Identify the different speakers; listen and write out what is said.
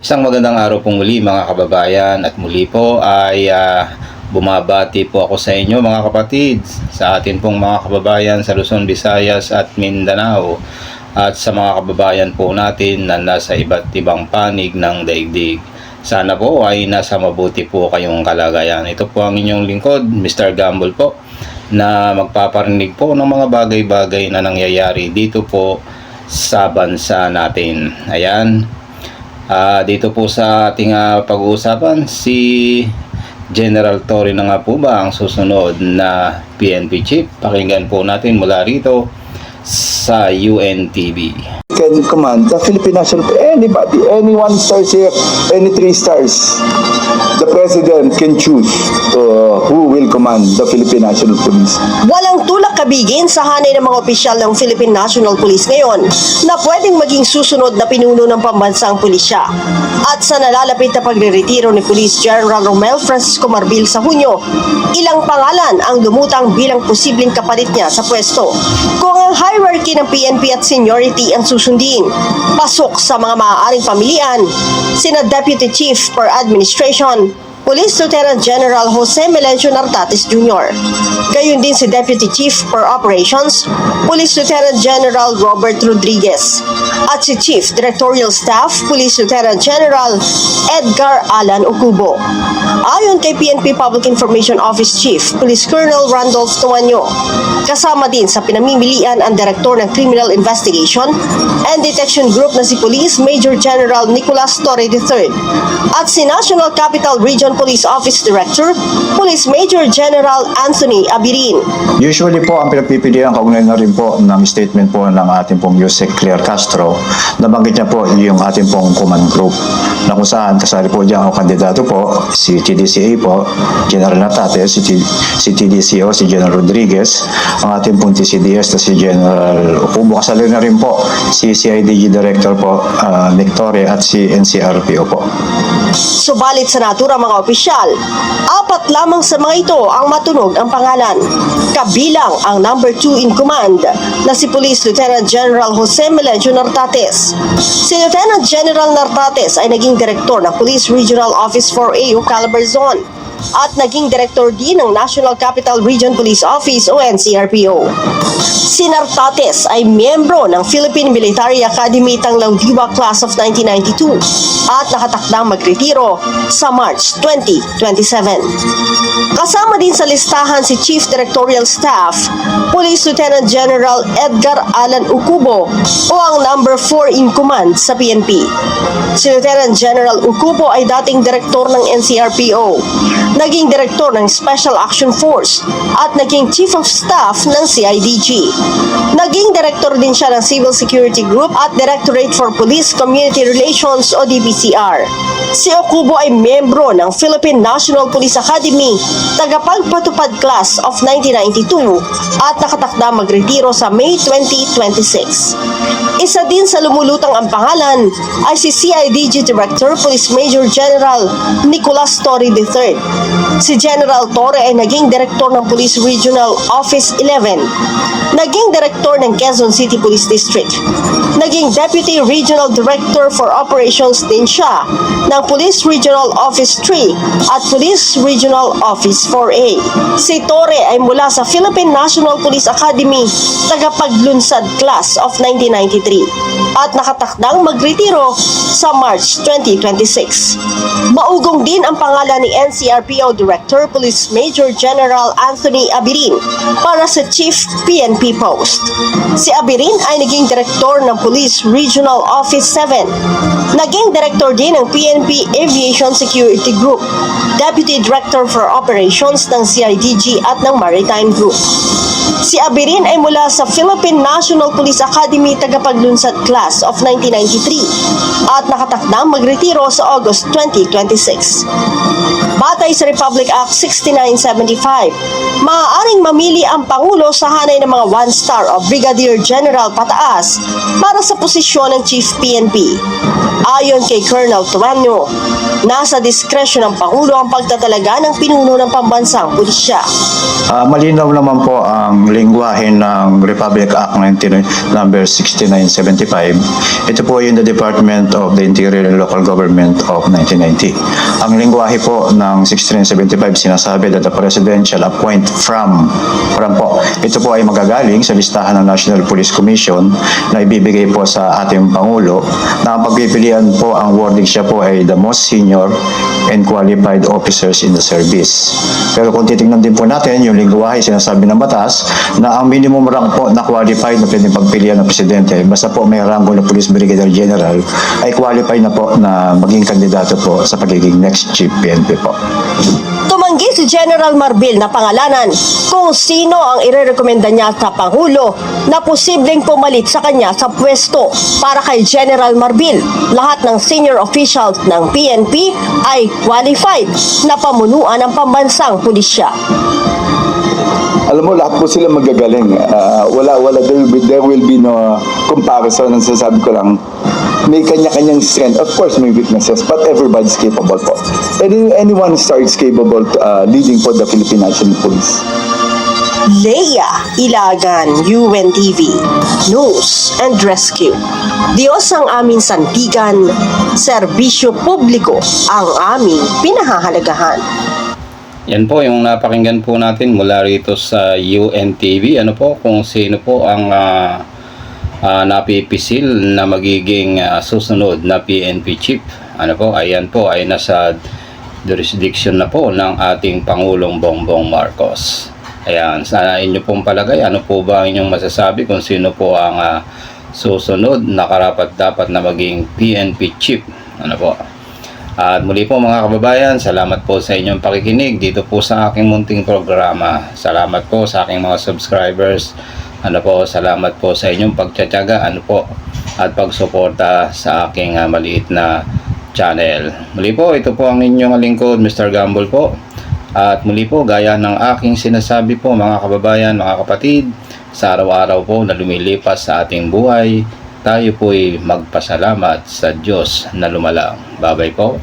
Speaker 1: Isang magandang araw po muli mga kababayan, at muli po ay bumabati po ako sa inyo mga kapatid, sa atin pong mga kababayan sa Luzon, Visayas at Mindanao, at sa mga kababayan po natin na nasa iba't ibang panig ng daigdig. Sana po ay nasa mabuti po kayong kalagayan. Ito po ang inyong lingkod, Mr. Gamble po, na magpaparinig po ng mga bagay-bagay na nangyayari dito po sa bansa natin. Ayan. Dito po sa ating pag-uusapan, si General Torre na nga po ba ang susunod na PNP chief? Pakinggan po natin mula rito sa UNTV.
Speaker 2: Can command the Philippine National, anybody, any 1 stars here, any 3 stars, the president can choose who will command the Philippine National Police.
Speaker 3: Walang tulak kabigin sa hanay ng mga opisyal ng Philippine National Police ngayon na pwedeng maging susunod na pinuno ng pambansang pulisya. At sa nalalapit na pagre-retiro ni Police General Romel Francisco Marbil sa Hunyo, ilang pangalan ang lumutang bilang posibleng kapalit niya sa pwesto. Kung ang hierarchy ng PNP at seniority ang susundin, pasok sa mga maaaring pamilihan, sina Deputy Chief per Administration, Police Lieutenant General Jose Melencio Nartates Jr. Gayon din si Deputy Chief per Operations, Police Lieutenant General Robert Rodriguez, at si Chief Directorial Staff, Police Lieutenant General Edgar Alan Ucubo. Ayon kay PNP Public Information Office Chief, Police Colonel Randolph Tumanyo, kasama din sa pinamimilian ang Direktor ng Criminal Investigation and Detection Group na si Police Major General Nicolas Torre III at si National Capital Region Police Office Director, Police Major General Anthony Abirin.
Speaker 4: Usually po, ang pinagpipilian kaugnay na rin po ng statement po ng ating pong Yusek Claire Castro, nabanggit niya po yung ating pong command group na kung saan kasali po dyan ang kandidato po, si TDCA po, General Nartates, si TDCO, si General Rodriguez, ang ating pong TCDS na si General Ucubo, kasali na rin po si CIDG Director po, Nick Torre, at si NCRPO po.
Speaker 3: Subalit sa natura mga opisyal, 4 lamang sa mga ito ang matunog ang pangalan. Kabilang ang number 2 in command na si Police Lieutenant General Jose Melencio Nartates. Si Lieutenant General Nartates ay naging direktor ng Police Regional Office 4A o Calabarzon at naging direktor din ng National Capital Region Police Office o NCRPO. Si Nartates ay miyembro ng Philippine Military Academy Tanglaw Diwa Class of 1992 at nakatakdang magretiro sa March 2027. Kasama din sa listahan si Chief Directorial Staff, Police Lieutenant General Edgar Alan Ucubo o ang number 4 in command sa PNP. Si Lieutenant General Ucubo ay dating direktor ng NCRPO, naging direktor ng Special Action Force at naging Chief of Staff ng CIDG. Naging direktor din siya ng Civil Security Group at Directorate for Police Community Relations o DPCR. Si Ucubo ay miyembro ng Philippine National Police Academy, tagapagpatupad class of 1992 at nakatakda magretiro sa May 2026. Isa din sa lumulutang ang pangalan ay si CIDG Director Police Major General Nicolas Torre III. Si General Torre ay naging direktor ng Police Regional Office 11, naging direktor ng Quezon City Police District, naging Deputy Regional Director for Operations din siya ng Police Regional Office 3 at Police Regional Office 4A. Si Torre ay mula sa Philippine National Police Academy, tagapaglunsad class of 1993 at nakatakdang magretiro sa March 2026. Maugong din ang pangalan ni NCRPO Director Police Major General Anthony Abirin para sa Chief PNP post. Si Abirin ay naging direktor ng Police Regional Office 7, naging direktor din ng PNP Aviation Security Group, Deputy Director for Operations ng CIDG at ng Maritime Group. Si Abirin ay mula sa Philippine National Police Academy tagapaglunsad class of 1993 at nakatakdang magretiro sa August 2026. Batay sa Republic Act 6975, maaaring mamili ang Pangulo sa hanay ng mga 1-star o Brigadier General pataas para sa posisyon ng Chief PNP. Ayon kay Colonel Tumanyo, nasa diskresyon ng Pangulo ang pagtatalaga ng pinuno ng pambansang pulisya.
Speaker 4: Malinaw naman po ang ang lingwahe ng Republic Act number 6975. Ito po yung the Department of the Interior and Local Government of 1990. Ang lingwahe po ng 6975 sinasabi that the President shall appoint from po. Ito po ay magagaling sa listahan ng National Police Commission na ibibigay po sa ating Pangulo na ang pagpipilian po, ang wording siya po ay the most senior and qualified officers in the service. Pero kung titingnan din po natin yung lingwahe, sinasabi ng batas na ang minimum rank po na qualified na pwedeng pagpilian ng presidente, basta po may ranggo na Police Brigadier General, ay qualified na po na maging kandidato po sa pagiging next Chief PNP po.
Speaker 3: Tumanggi si General Marbil na pangalanan kung sino ang irerekomenda niya sa Pangulo na posibleng pumalit sa kanya sa pwesto. Para kay General Marbil, lahat ng senior officials ng PNP ay qualified na pamunuan ng pambansang pulisya.
Speaker 2: Alam mo, lahat po sila magagaling. There will be no comparison. Ang sasabi ko lang, may kanya-kanyang strength. Of course, may weaknesses, but everybody's capable po. Anyone starts capable leading po the Philippine National Police.
Speaker 3: Leia Ilagan, UNTV, News and Rescue. Diyos ang aming sandigan, serbisyo publiko ang aming pinahahalagahan.
Speaker 1: Yan po yung napakinggan po natin mula rito sa UNTV. Ano po, kung sino po ang napipisil na magiging susunod na PNP chief. Ano po, ayan po ay nasa jurisdiction na po ng ating Pangulong Bongbong Marcos. Ayan, sa inyo pong palagay, ano po ba ang inyong masasabi kung sino po ang susunod na karapat-dapat na maging PNP chief? Ano po? At muli po mga kababayan, salamat po sa inyong pakikinig dito po sa aking munting programa. Salamat po sa aking mga subscribers. Ano po, salamat po sa inyong pagtsatsaga, ano po, at pagsuporta sa aking maliit na channel. Muli po, ito po ang inyong lingkod, Mr. Gamble po. At muli po, gaya ng aking sinasabi po mga kababayan, mga kapatid, sa araw-araw po na lumilipas sa ating buhay, tayo po'y magpasalamat sa Diyos na lumalang. Bye-bye po.